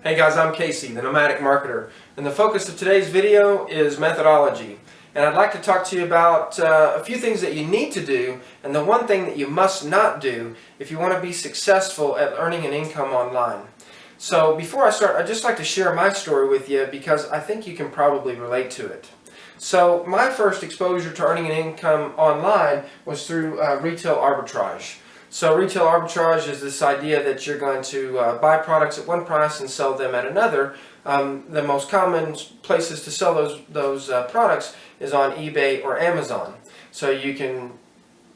Hey guys, I'm Casey, the Nomadic Marketer, and the focus of today's video is methodology. And I'd like to talk to you about a few things that you need to do, and the one thing that you must not do if you want to be successful at earning an income online. So before I start, I'd just like to share my story with you because I think you can probably relate to it. So my first exposure to earning an income online was through retail arbitrage. So retail arbitrage is this idea that you're going to buy products at one price and sell them at another. The most common places to sell those products is on eBay or Amazon. So you can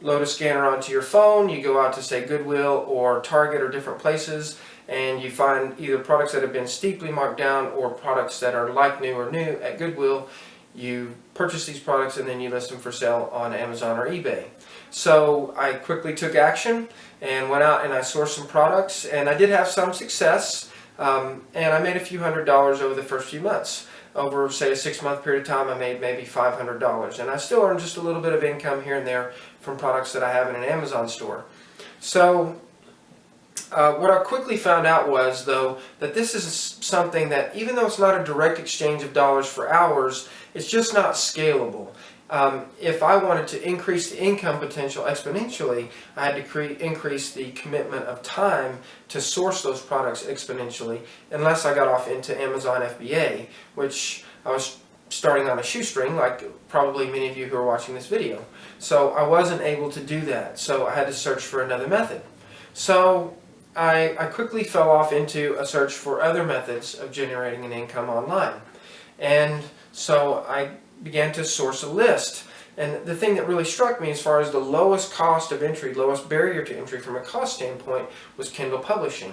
load a scanner onto your phone, you go out to say Goodwill or Target or different places, and you find either products that have been steeply marked down or products that are like new or new at Goodwill. You purchase these products and then you list them for sale on Amazon or eBay. So I quickly took action and went out and I sourced some products, and I did have some success, and I made a few $100s over the first few months. Over say a 6-month period of time I made maybe $500, and I still earn just a little bit of income here and there from products that I have in an Amazon store. So what I quickly found out was, though, that this is something that, even though it's not a direct exchange of dollars for hours, it's just not scalable. If I wanted to increase the income potential exponentially, I had to increase the commitment of time to source those products exponentially, unless I got off into Amazon FBA, which I was starting on a shoestring, like probably many of you who are watching this video. So I wasn't able to do that, so I had to search for another method. So I quickly fell off into a search for other methods of generating an income online. And so I began to source a list. And the thing that really struck me as far as the lowest cost of entry, lowest barrier to entry from a cost standpoint, was Kindle publishing.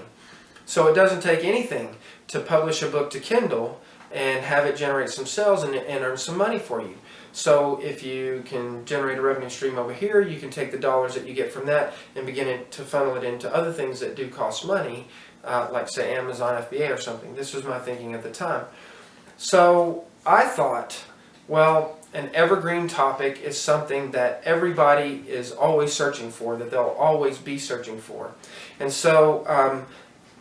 So it doesn't take anything to publish a book to Kindle and have it generate some sales and earn some money for you. So if you can generate a revenue stream over here, you can take the dollars that you get from that and begin to funnel it into other things that do cost money, like say Amazon FBA or something. This was my thinking at the time. So I thought, well, an evergreen topic is something that everybody is always searching for, that they'll always be searching for. And so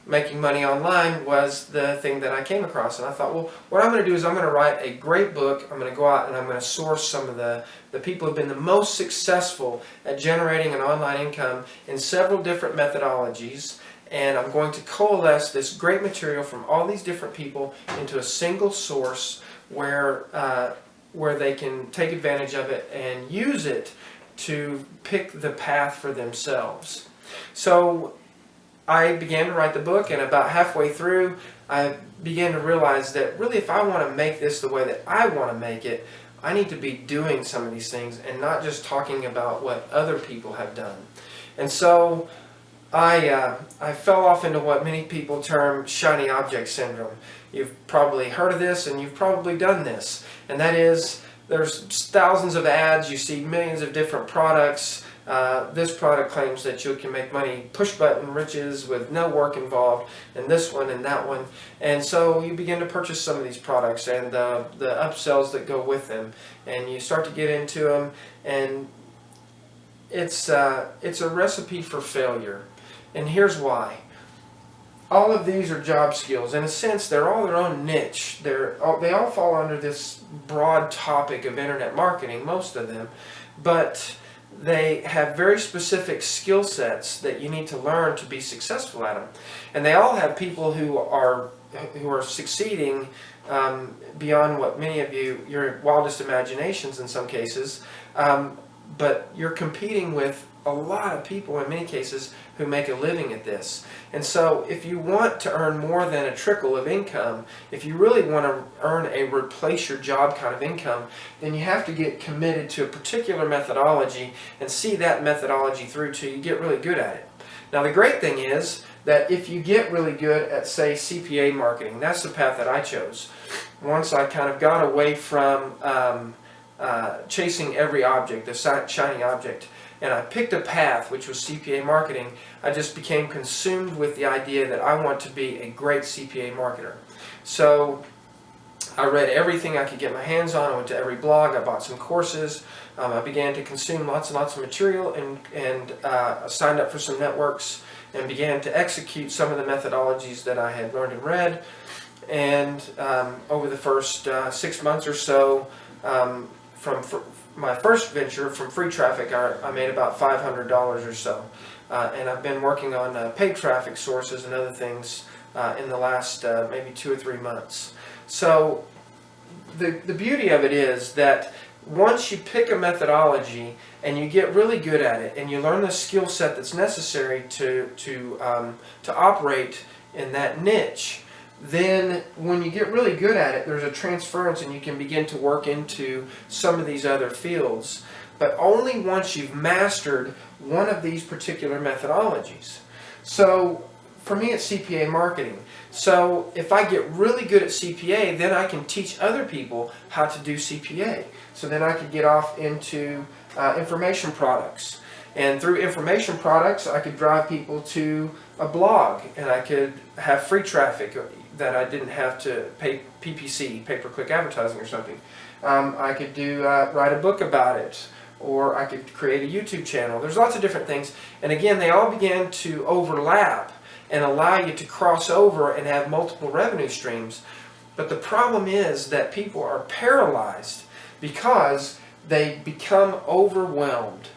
making money online was the thing that I came across. And I thought, well, what I'm going to do is I'm going to write a great book. I'm going to go out and I'm going to source some of the people who have been the most successful at generating an online income in several different methodologies. And I'm going to coalesce this great material from all these different people into a single source where they can take advantage of it and use it to pick the path for themselves. So I began to write the book, and about halfway through I began to realize that really, if I want to make this the way that I want to make it, I need to be doing some of these things and not just talking about what other people have done. And so I fell off into what many people term shiny object syndrome. You've probably heard of this, and you've probably done this, and that is, there's thousands of ads, you see millions of different products. This product claims that you can make money push button riches with no work involved, and this one and that one. And so you begin to purchase some of these products and the upsells that go with them, and you start to get into them, and it's a recipe for failure. And here's why. All of these are job skills. In a sense, they're all their own niche. They all fall under this broad topic of internet marketing, most of them, but they have very specific skill sets that you need to learn to be successful at them. And they all have people who are succeeding beyond what many of your wildest imaginations in some cases, but you're competing with a lot of people in many cases who make a living at this. And so if you want to earn more than a trickle of income, if you really want to earn a replace your job kind of income, then you have to get committed to a particular methodology and see that methodology through till you get really good at it. Now the great thing is that if you get really good at, say, CPA marketing, that's the path that I chose. Once I kind of got away from chasing every object, the shiny object, and I picked a path which was CPA marketing, I just became consumed with the idea that I want to be a great CPA marketer. So I read everything I could get my hands on. I went to every blog. I bought some courses. I began to consume lots and lots of material and signed up for some networks and began to execute some of the methodologies that I had learned and read. And over the first 6 months or so, from my first venture from free traffic, I made about $500 or so. And I've been working on paid traffic sources and other things in the last maybe 2 or 3 months. So the beauty of it is that once you pick a methodology and you get really good at it and you learn the skill set that's necessary to operate in that niche, then when you get really good at it, there's a transference and you can begin to work into some of these other fields. But only once you've mastered one of these particular methodologies. So for me, it's CPA marketing. So if I get really good at CPA, then I can teach other people how to do CPA. So then I could get off into information products. And through information products, I could drive people to a blog, and I could have free traffic that I didn't have to pay PPC, pay-per-click advertising or something. I could do write a book about it, or I could create a YouTube channel. There's lots of different things, and again, they all began to overlap and allow you to cross over and have multiple revenue streams. But the problem is that people are paralyzed because they become overwhelmed,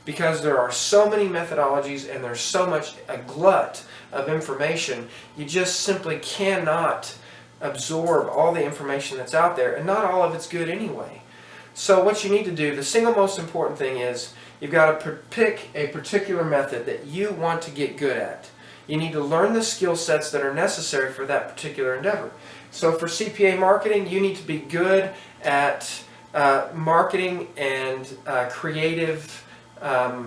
because there are so many methodologies and there's so much a glut of information. You just simply cannot absorb all the information that's out there, and not all of it's good anyway. So what you need to do, the single most important thing is you've got to pick a particular method that you want to get good at. You need to learn the skill sets that are necessary for that particular endeavor. So for CPA marketing, you need to be good at marketing and creative, at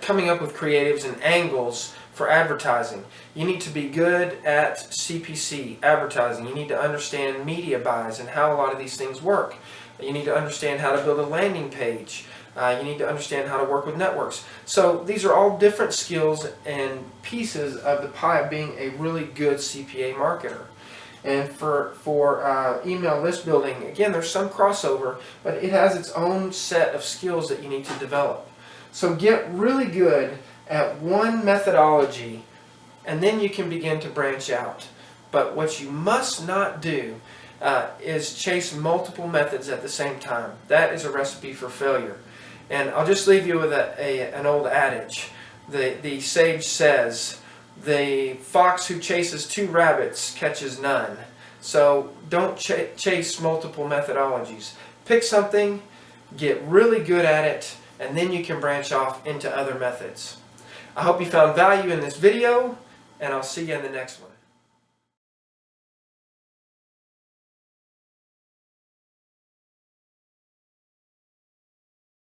coming up with creatives and angles for advertising. You need to be good at CPC, advertising. You need to understand media buys and how a lot of these things work. You need to understand how to build a landing page. You need to understand how to work with networks. So these are all different skills and pieces of the pie of being a really good CPA marketer. And for email list building, again, there's some crossover, but it has its own set of skills that you need to develop. So get really good at one methodology, and then you can begin to branch out. But what you must not do is chase multiple methods at the same time. That is a recipe for failure. And I'll just leave you with an old adage. The sage says, the fox who chases 2 rabbits catches none. So don't chase multiple methodologies. Pick something, get really good at it, and then you can branch off into other methods. I hope you found value in this video, and I'll see you in the next one.